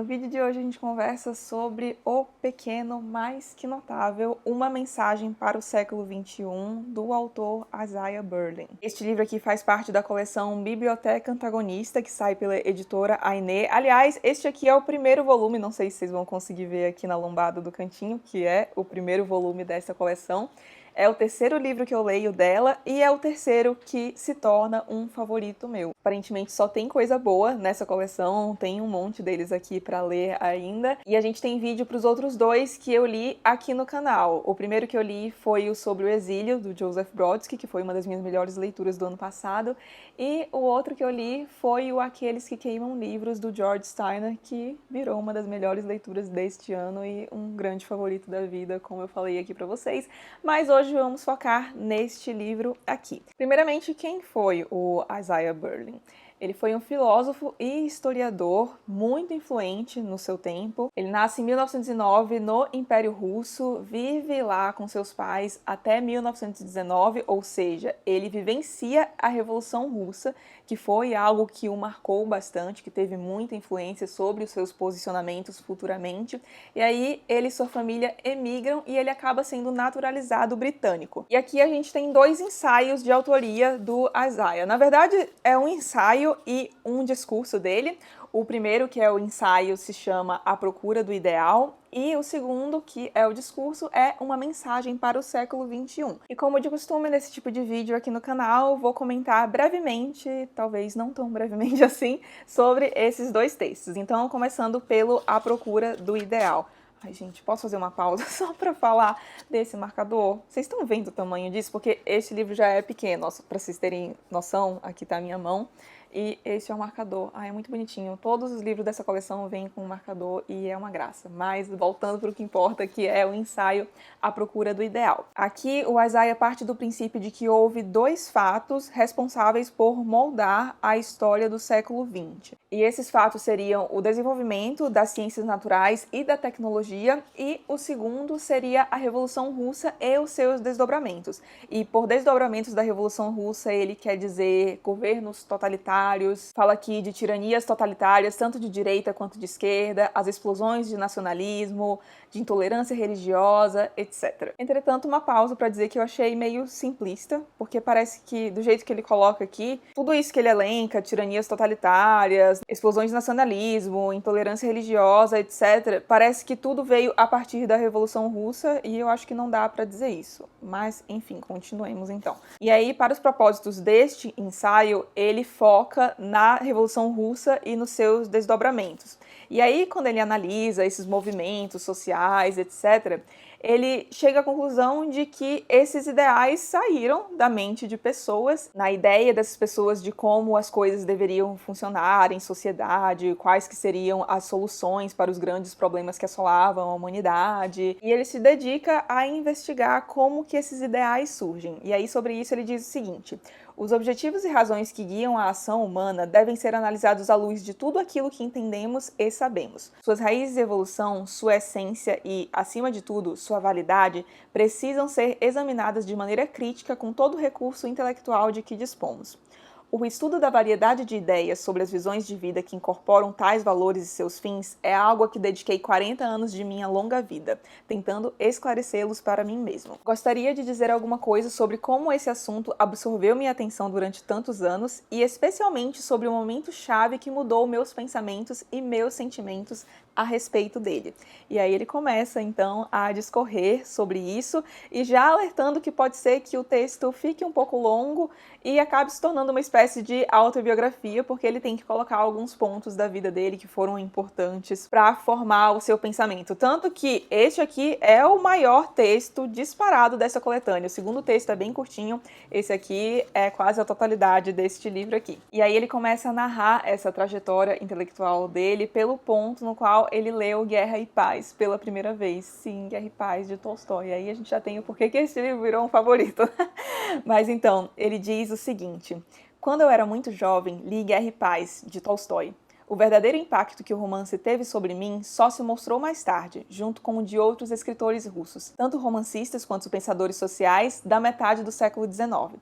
No vídeo de hoje a gente conversa sobre O Pequeno Mais Que Notável, uma mensagem para o século XXI, do autor Isaiah Berlin. Este livro aqui faz parte da coleção Biblioteca Antagonista, que sai pela editora Aine. Aliás, este aqui é o primeiro volume, não sei se vocês vão conseguir ver aqui na lombada do cantinho, que é o primeiro volume dessa coleção. É o terceiro livro que eu leio dela e é o terceiro que se torna um favorito meu. Aparentemente só tem coisa boa nessa coleção, tem um monte deles aqui pra ler ainda. E a gente tem vídeo pros outros dois que eu li aqui no canal. O primeiro que eu li foi o Sobre o Exílio, do Joseph Brodsky, que foi uma das minhas melhores leituras do ano passado. E o outro que eu li foi o Aqueles que Queimam Livros, do George Steiner, que virou uma das melhores leituras deste ano e um grande favorito da vida, como eu falei aqui pra vocês. Mas hoje vamos focar neste livro aqui. Primeiramente, quem foi o Isaiah Berlin? Ele foi um filósofo e historiador muito influente no seu tempo. Ele nasce em 1909 no Império Russo, vive lá com seus pais até 1919, ou seja, ele vivencia a Revolução Russa, que foi algo que o marcou bastante, que teve muita influência sobre os seus posicionamentos futuramente. E aí ele e sua família emigram e ele acaba sendo naturalizado britânico. E aqui a gente tem dois ensaios de autoria do Isaiah. Na verdade, é um ensaio e um discurso dele. O primeiro, que é o ensaio, se chama A Procura do Ideal, e o segundo, que é o discurso, é uma mensagem para o século XXI. E como de costume nesse tipo de vídeo aqui no canal, vou comentar brevemente, talvez não tão brevemente assim, sobre esses dois textos. Então, começando pelo A Procura do Ideal. Ai, gente, posso fazer uma pausa só para falar desse marcador? Vocês estão vendo o tamanho disso? Porque este livro já é pequeno, para vocês terem noção, aqui tá a minha mão. E esse é o marcador. Ah, é muito bonitinho. Todos os livros dessa coleção vêm com um marcador e é uma graça. Mas voltando para o que importa, que é o ensaio A Procura do Ideal. Aqui o Isaiah parte do princípio de que houve dois fatos responsáveis por moldar a história do século XX. E esses fatos seriam o desenvolvimento das ciências naturais e da tecnologia, e o segundo seria a Revolução Russa e os seus desdobramentos. E por desdobramentos da Revolução Russa, ele quer dizer governos totalitários, fala aqui de tiranias totalitárias, tanto de direita quanto de esquerda, as explosões de nacionalismo, de intolerância religiosa, etc. Entretanto, uma pausa para dizer que eu achei meio simplista, porque parece que, do jeito que ele coloca aqui, tudo isso que ele elenca, tiranias totalitárias, explosões de nacionalismo, intolerância religiosa, etc., parece que tudo veio a partir da Revolução Russa, e eu acho que não dá para dizer isso. Mas, enfim, continuemos então. E aí, para os propósitos deste ensaio, ele foca na Revolução Russa e nos seus desdobramentos. E aí, quando ele analisa esses movimentos sociais, etc., ele chega à conclusão de que esses ideais saíram da mente de pessoas, na ideia dessas pessoas de como as coisas deveriam funcionar em sociedade, quais que seriam as soluções para os grandes problemas que assolavam a humanidade. E ele se dedica a investigar como que esses ideais surgem. E aí, sobre isso, ele diz o seguinte: os objetivos e razões que guiam a ação humana devem ser analisados à luz de tudo aquilo que entendemos e sabemos. Suas raízes e evolução, sua essência e, acima de tudo, sua validade precisam ser examinadas de maneira crítica com todo o recurso intelectual de que dispomos. O estudo da variedade de ideias sobre as visões de vida que incorporam tais valores e seus fins é algo a que dediquei 40 anos de minha longa vida, tentando esclarecê-los para mim mesmo. Gostaria de dizer alguma coisa sobre como esse assunto absorveu minha atenção durante tantos anos e especialmente sobre o momento-chave que mudou meus pensamentos e meus sentimentos a respeito dele. E aí ele começa, então, a discorrer sobre isso e já alertando que pode ser que o texto fique um pouco longo e acabe se tornando uma espécie de autobiografia, porque ele tem que colocar alguns pontos da vida dele que foram importantes para formar o seu pensamento. Tanto que este aqui é o maior texto disparado dessa coletânea. O segundo texto é bem curtinho, esse aqui é quase a totalidade deste livro aqui. E aí ele começa a narrar essa trajetória intelectual dele pelo ponto no qual ele leu Guerra e Paz pela primeira vez. Sim, Guerra e Paz, de Tolstói. E aí a gente já tem o porquê que esse livro virou um favorito. Mas então, ele diz o seguinte: quando eu era muito jovem, li Guerra e Paz, de Tolstói. O verdadeiro impacto que o romance teve sobre mim só se mostrou mais tarde, junto com o de outros escritores russos, tanto romancistas quanto pensadores sociais da metade do século XIX.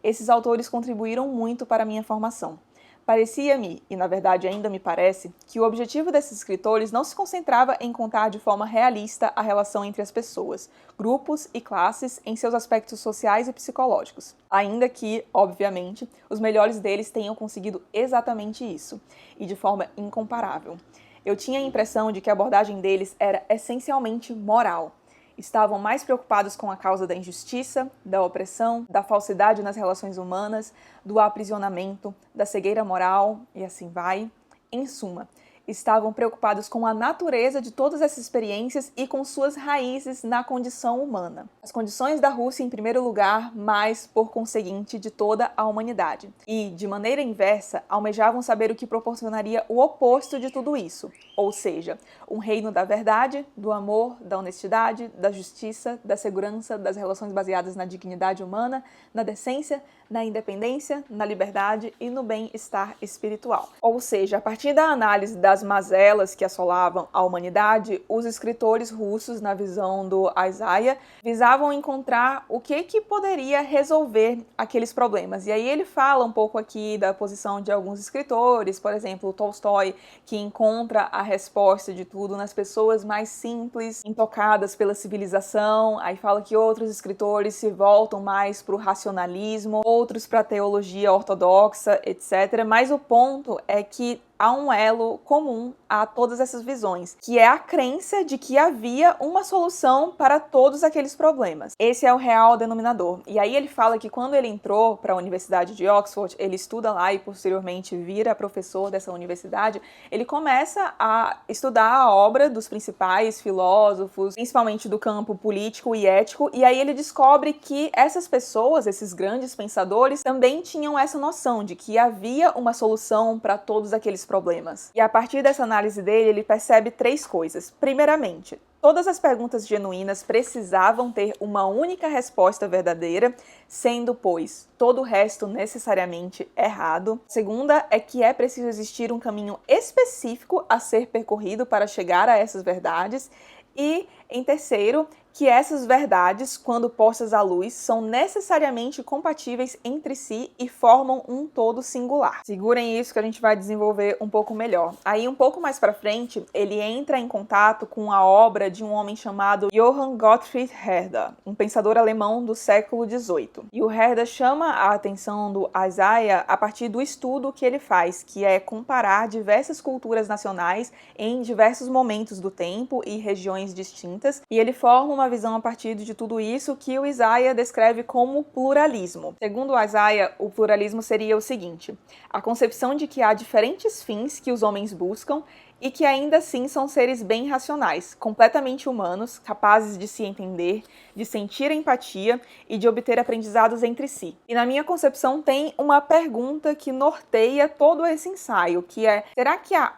Esses autores contribuíram muito para a minha formação. Parecia-me, e na verdade ainda me parece, que o objetivo desses escritores não se concentrava em contar de forma realista a relação entre as pessoas, grupos e classes em seus aspectos sociais e psicológicos, ainda que, obviamente, os melhores deles tenham conseguido exatamente isso, e de forma incomparável. Eu tinha a impressão de que a abordagem deles era essencialmente moral. Estavam mais preocupados com a causa da injustiça, da opressão, da falsidade nas relações humanas, do aprisionamento, da cegueira moral e assim vai. Em suma, estavam preocupados com a natureza de todas essas experiências e com suas raízes na condição humana. As condições da Rússia em primeiro lugar, mas, por conseguinte, de toda a humanidade. E, de maneira inversa, almejavam saber o que proporcionaria o oposto de tudo isso, ou seja, um reino da verdade, do amor, da honestidade, da justiça, da segurança, das relações baseadas na dignidade humana, na decência, na independência, na liberdade e no bem-estar espiritual. Ou seja, a partir da análise das mazelas que assolavam a humanidade, os escritores russos, na visão do Isaiah, visavam encontrar o que poderia resolver aqueles problemas. E aí ele fala um pouco aqui da posição de alguns escritores, por exemplo, o Tolstói, que encontra a resposta de tudo nas pessoas mais simples, intocadas pela civilização. Aí fala que outros escritores se voltam mais para o racionalismo, outros para a teologia ortodoxa, etc. Mas o ponto é que há um elo comum a todas essas visões, que é a crença de que havia uma solução para todos aqueles problemas. Esse é o real denominador. E aí ele fala que quando ele entrou para a Universidade de Oxford, ele estuda lá e posteriormente vira professor dessa universidade, ele começa a estudar a obra dos principais filósofos, principalmente do campo político e ético, e aí ele descobre que essas pessoas, esses grandes pensadores, também tinham essa noção de que havia uma solução para todos aqueles problemas. E a partir dessa análise dele, ele percebe três coisas. Primeiramente, todas as perguntas genuínas precisavam ter uma única resposta verdadeira, sendo, pois, todo o resto necessariamente errado. Segunda é que é preciso existir um caminho específico a ser percorrido para chegar a essas verdades. E, em terceiro, que essas verdades, quando postas à luz, são necessariamente compatíveis entre si e formam um todo singular. Segurem isso que a gente vai desenvolver um pouco melhor. Aí, um pouco mais pra frente, ele entra em contato com a obra de um homem chamado Johann Gottfried Herder, um pensador alemão do século XVIII. E o Herder chama a atenção do Isaiah a partir do estudo que ele faz, que é comparar diversas culturas nacionais em diversos momentos do tempo e regiões distintas, e ele forma uma visão a partir de tudo isso que o Isaiah descreve como pluralismo. Segundo o Isaiah, o pluralismo seria o seguinte: a concepção de que há diferentes fins que os homens buscam e que ainda assim são seres bem racionais, completamente humanos, capazes de se entender, de sentir empatia e de obter aprendizados entre si. E na minha concepção tem uma pergunta que norteia todo esse ensaio, que é: será que há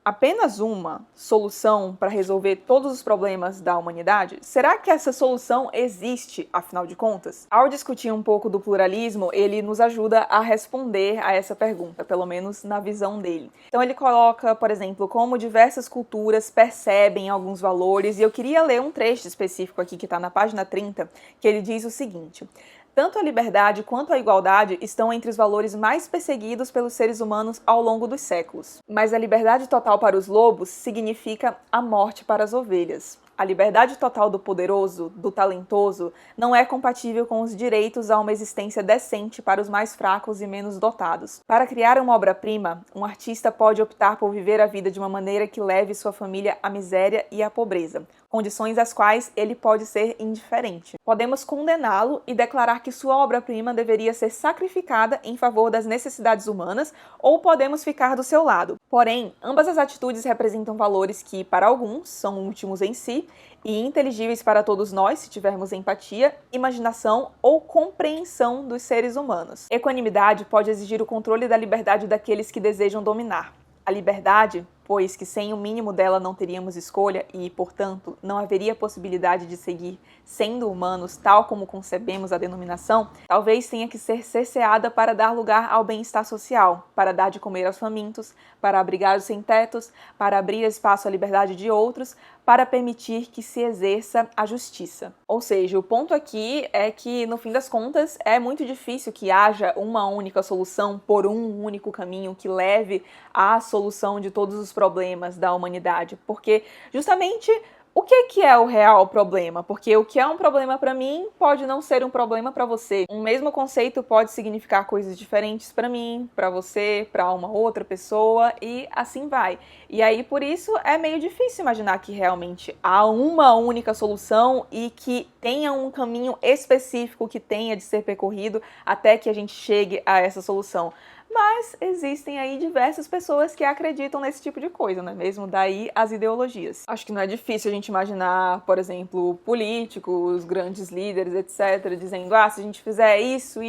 apenas uma solução para resolver todos os problemas da humanidade? Será que essa solução existe, afinal de contas? Ao discutir um pouco do pluralismo, ele nos ajuda a responder a essa pergunta, pelo menos na visão dele. Então ele coloca, por exemplo, como diversas culturas percebem alguns valores, e eu queria ler um trecho específico aqui que está na página 30, que ele diz o seguinte: tanto a liberdade quanto a igualdade estão entre os valores mais perseguidos pelos seres humanos ao longo dos séculos. Mas a liberdade total para os lobos significa a morte para as ovelhas. A liberdade total do poderoso, do talentoso, não é compatível com os direitos a uma existência decente para os mais fracos e menos dotados. Para criar uma obra-prima, um artista pode optar por viver a vida de uma maneira que leve sua família à miséria e à pobreza, condições às quais ele pode ser indiferente. Podemos condená-lo e declarar que sua obra-prima deveria ser sacrificada em favor das necessidades humanas, ou podemos ficar do seu lado. Porém, ambas as atitudes representam valores que, para alguns, são últimos em si e inteligíveis para todos nós se tivermos empatia, imaginação ou compreensão dos seres humanos. Equanimidade pode exigir o controle da liberdade daqueles que desejam dominar. A liberdade pois que sem o mínimo dela não teríamos escolha e, portanto, não haveria possibilidade de seguir sendo humanos tal como concebemos a denominação, talvez tenha que ser cerceada para dar lugar ao bem-estar social, para dar de comer aos famintos, para abrigar os sem-tetos, para abrir espaço à liberdade de outros, para permitir que se exerça a justiça. Ou seja, o ponto aqui é que, no fim das contas, é muito difícil que haja uma única solução por um único caminho que leve à solução de todos os problemas da humanidade, porque justamente o que é o real problema? Porque o que é um problema para mim pode não ser um problema para você. Um mesmo conceito pode significar coisas diferentes para mim, para você, para uma outra pessoa e assim vai. E aí, por isso, é meio difícil imaginar que realmente há uma única solução e que tenha um caminho específico que tenha de ser percorrido até que a gente chegue a essa solução. Mas existem aí diversas pessoas que acreditam nesse tipo de coisa, não é mesmo? Daí as ideologias. Acho que não é difícil a gente imaginar, por exemplo, políticos, grandes líderes, etc., dizendo, se a gente fizer isso,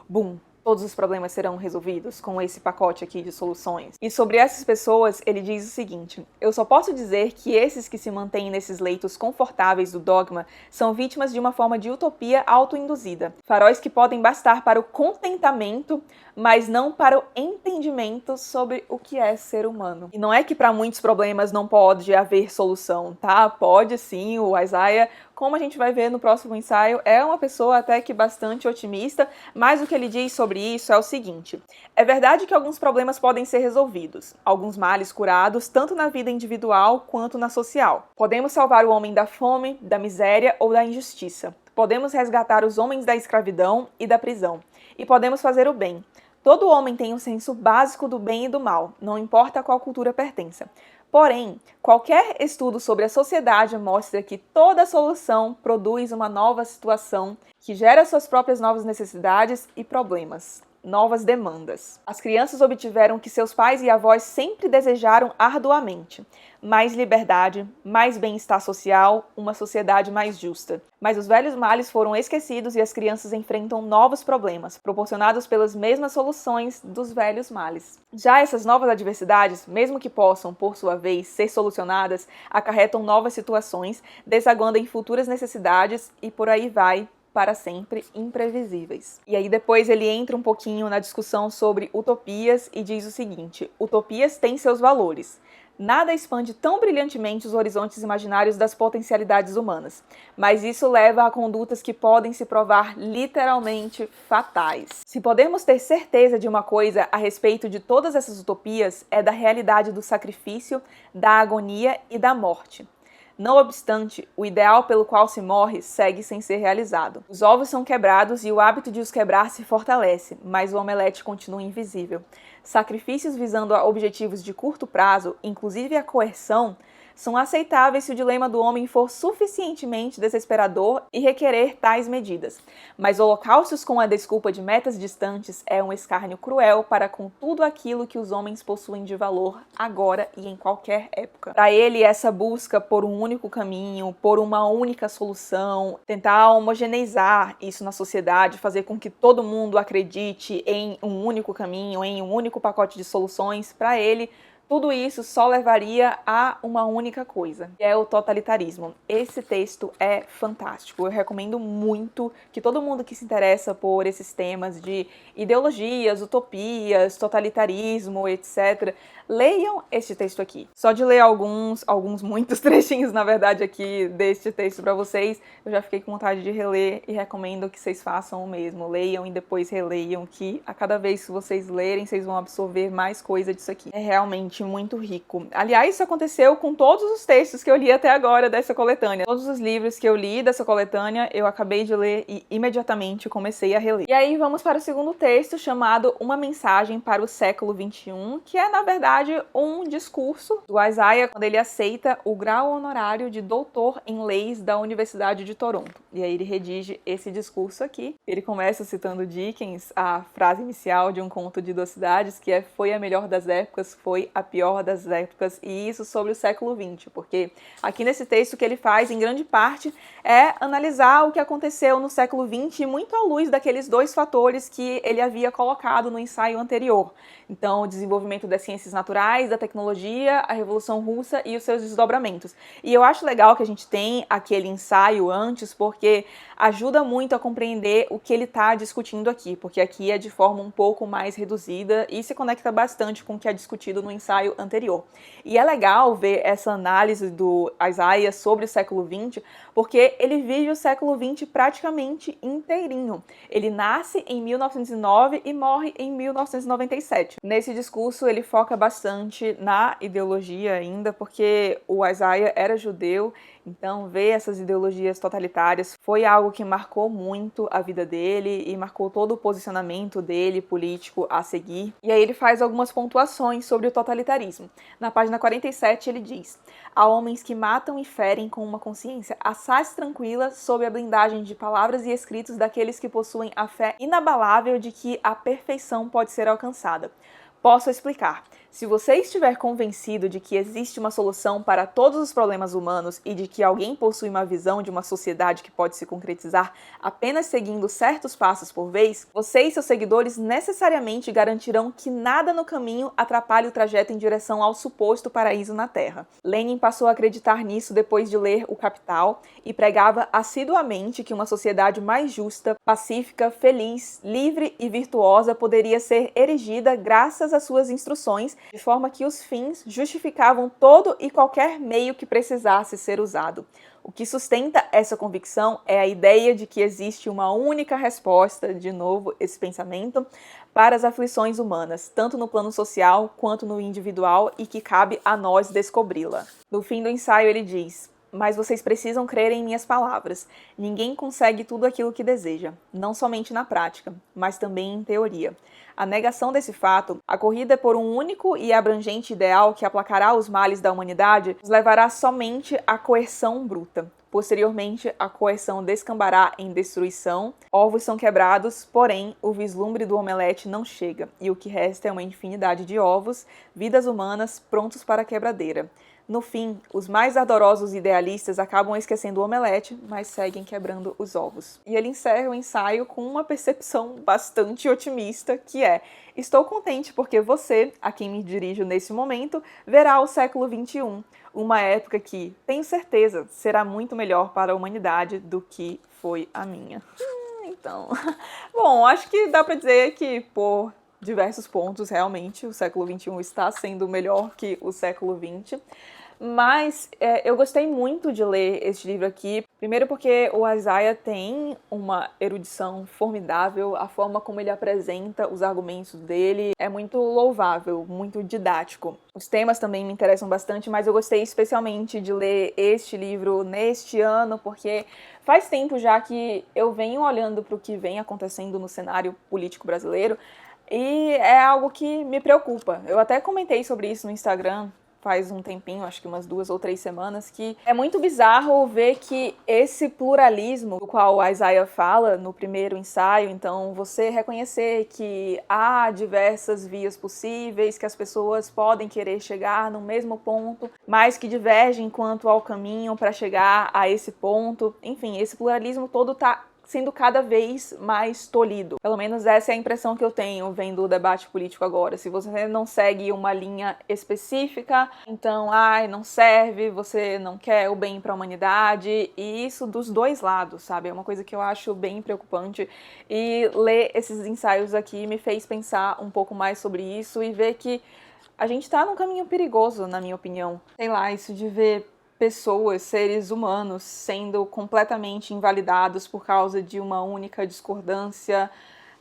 bum, todos os problemas serão resolvidos com esse pacote aqui de soluções. E sobre essas pessoas, ele diz o seguinte: eu só posso dizer que esses que se mantêm nesses leitos confortáveis do dogma são vítimas de uma forma de utopia autoinduzida. Faróis que podem bastar para o contentamento, mas não para o entendimento sobre o que é ser humano. E não é que para muitos problemas não pode haver solução, tá? Pode sim, o Isaiah, como a gente vai ver no próximo ensaio, é uma pessoa até que bastante otimista, mas o que ele diz sobre isso é o seguinte: é verdade que alguns problemas podem ser resolvidos, alguns males curados, tanto na vida individual quanto na social. Podemos salvar o homem da fome, da miséria ou da injustiça. Podemos resgatar os homens da escravidão e da prisão. E podemos fazer o bem. Todo homem tem um senso básico do bem e do mal, não importa a qual cultura pertença. Porém, qualquer estudo sobre a sociedade mostra que toda solução produz uma nova situação que gera suas próprias novas necessidades e problemas, novas demandas. As crianças obtiveram o que seus pais e avós sempre desejaram arduamente: mais liberdade, mais bem-estar social, uma sociedade mais justa. Mas os velhos males foram esquecidos e as crianças enfrentam novos problemas, proporcionados pelas mesmas soluções dos velhos males. Já essas novas adversidades, mesmo que possam, por sua vez, ser solucionadas, acarretam novas situações, desaguando em futuras necessidades e por aí vai, para sempre imprevisíveis. E aí depois ele entra um pouquinho na discussão sobre utopias e diz o seguinte: utopias têm seus valores. Nada expande tão brilhantemente os horizontes imaginários das potencialidades humanas, mas isso leva a condutas que podem se provar literalmente fatais. Se podemos ter certeza de uma coisa a respeito de todas essas utopias, é da realidade do sacrifício, da agonia e da morte. Não obstante, o ideal pelo qual se morre segue sem ser realizado. Os ovos são quebrados e o hábito de os quebrar se fortalece, mas o omelete continua invisível. Sacrifícios visando a objetivos de curto prazo, inclusive a coerção, são aceitáveis se o dilema do homem for suficientemente desesperador e requerer tais medidas. Mas holocaustos com a desculpa de metas distantes é um escárnio cruel para com tudo aquilo que os homens possuem de valor agora e em qualquer época. Para ele, essa busca por um único caminho, por uma única solução, tentar homogeneizar isso na sociedade, fazer com que todo mundo acredite em um único caminho, em um único pacote de soluções, para ele, tudo isso só levaria a uma única coisa, que é o totalitarismo. Esse texto é fantástico. Eu recomendo muito que todo mundo que se interessa por esses temas de ideologias, utopias, totalitarismo, etc., leiam este texto aqui. Só de ler muitos trechinhos, na verdade, aqui deste texto para vocês, eu já fiquei com vontade de reler e recomendo que vocês façam o mesmo. Leiam e depois releiam, que a cada vez que vocês lerem, vocês vão absorver mais coisa disso aqui. É realmente muito rico. Aliás, isso aconteceu com todos os textos que eu li até agora dessa coletânea. Todos os livros que eu li dessa coletânea, eu acabei de ler e imediatamente comecei a reler. E aí vamos para o segundo texto, chamado Uma Mensagem para o Século XXI, que é, na verdade, um discurso do Isaiah quando ele aceita o grau honorário de doutor em leis da Universidade de Toronto. E aí ele redige esse discurso aqui. Ele começa citando Dickens, a frase inicial de Um Conto de Duas Cidades, que é: foi a melhor das épocas, foi a a pior das épocas, e isso sobre o século XX, porque aqui nesse texto o que ele faz, em grande parte, é analisar o que aconteceu no século XX, muito à luz daqueles dois fatores que ele havia colocado no ensaio anterior. Então, o desenvolvimento das ciências naturais, da tecnologia, a Revolução Russa e os seus desdobramentos. E eu acho legal que a gente tem aquele ensaio antes, porque ajuda muito a compreender o que ele está discutindo aqui, porque aqui é de forma um pouco mais reduzida e se conecta bastante com o que é discutido no ensaio anterior. E é legal ver essa análise do Isaiah sobre o século XX, porque ele vive o século XX praticamente inteirinho. Ele nasce em 1909 e morre em 1997. Nesse discurso ele foca bastante na ideologia ainda, porque o Isaiah era judeu, então ver essas ideologias totalitárias foi algo que marcou muito a vida dele e marcou todo o posicionamento dele político a seguir. E aí ele faz algumas pontuações sobre o totalitarismo. Na página 47 ele diz: há homens que matam e ferem com uma consciência assaz tranquila sob a blindagem de palavras e escritos daqueles que possuem a fé inabalável de que a perfeição pode ser alcançada. Posso explicar. Se você estiver convencido de que existe uma solução para todos os problemas humanos e de que alguém possui uma visão de uma sociedade que pode se concretizar apenas seguindo certos passos por vez, você e seus seguidores necessariamente garantirão que nada no caminho atrapalhe o trajeto em direção ao suposto paraíso na Terra. Lenin passou a acreditar nisso depois de ler O Capital e pregava assiduamente que uma sociedade mais justa, pacífica, feliz, livre e virtuosa poderia ser erigida graças às suas instruções, de forma que os fins justificavam todo e qualquer meio que precisasse ser usado. O que sustenta essa convicção é a ideia de que existe uma única resposta, de novo, esse pensamento, para as aflições humanas, tanto no plano social quanto no individual, e que cabe a nós descobri-la. No fim do ensaio ele diz: mas vocês precisam crer em minhas palavras. Ninguém consegue tudo aquilo que deseja, não somente na prática, mas também em teoria. A negação desse fato, a corrida por um único e abrangente ideal que aplacará os males da humanidade, nos levará somente à coerção bruta. Posteriormente, a coerção descambará em destruição, ovos são quebrados, porém, o vislumbre do omelete não chega, e o que resta é uma infinidade de ovos, vidas humanas prontos para a quebradeira. No fim, os mais ardorosos idealistas acabam esquecendo o omelete, mas seguem quebrando os ovos. E ele encerra o ensaio com uma percepção bastante otimista, que é: estou contente porque você, a quem me dirijo nesse momento, verá o século XXI, uma época que, tenho certeza, será muito melhor para a humanidade do que foi a minha. Então, bom, acho que dá para dizer que, por diversos pontos, realmente, o século XXI está sendo melhor que o século XX. Mas eu gostei muito de ler este livro aqui, primeiro porque o Isaiah tem uma erudição formidável, a forma como ele apresenta os argumentos dele é muito louvável, muito didático. Os temas também me interessam bastante, mas eu gostei especialmente de ler este livro neste ano, porque faz tempo já que eu venho olhando para o que vem acontecendo no cenário político brasileiro, e é algo que me preocupa. Eu até comentei sobre isso no Instagram faz um tempinho, acho que umas 2 ou 3 semanas, que é muito bizarro ver que esse pluralismo do qual o Isaiah fala no primeiro ensaio, então você reconhecer que há diversas vias possíveis, que as pessoas podem querer chegar no mesmo ponto, mas que divergem quanto ao caminho para chegar a esse ponto, enfim, esse pluralismo todo está sendo cada vez mais tolhido. Pelo menos essa é a impressão que eu tenho vendo o debate político agora. Se você não segue uma linha específica, então, não serve, você não quer o bem para a humanidade, e isso dos dois lados, sabe? É uma coisa que eu acho bem preocupante, e ler esses ensaios aqui me fez pensar um pouco mais sobre isso e ver que a gente tá num caminho perigoso, na minha opinião. Sei lá, isso de ver pessoas, seres humanos, sendo completamente invalidados por causa de uma única discordância.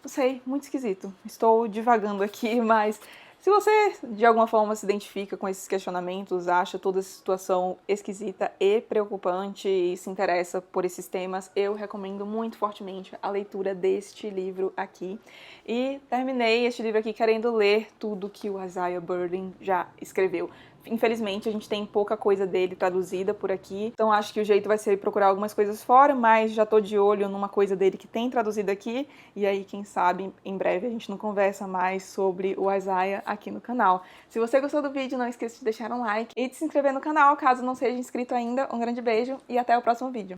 Não sei, muito esquisito. Estou divagando aqui, mas se você de alguma forma se identifica com esses questionamentos, acha toda essa situação esquisita e preocupante e se interessa por esses temas, eu recomendo muito fortemente a leitura deste livro aqui. E terminei este livro aqui querendo ler tudo que o Isaiah Berlin já escreveu. Infelizmente, a gente tem pouca coisa dele traduzida por aqui, então acho que o jeito vai ser procurar algumas coisas fora, mas já tô de olho numa coisa dele que tem traduzido aqui, e aí, quem sabe, em breve a gente não conversa mais sobre o Isaiah aqui no canal. Se você gostou do vídeo, não esqueça de deixar um like e de se inscrever no canal, caso não seja inscrito ainda. Um grande beijo e até o próximo vídeo.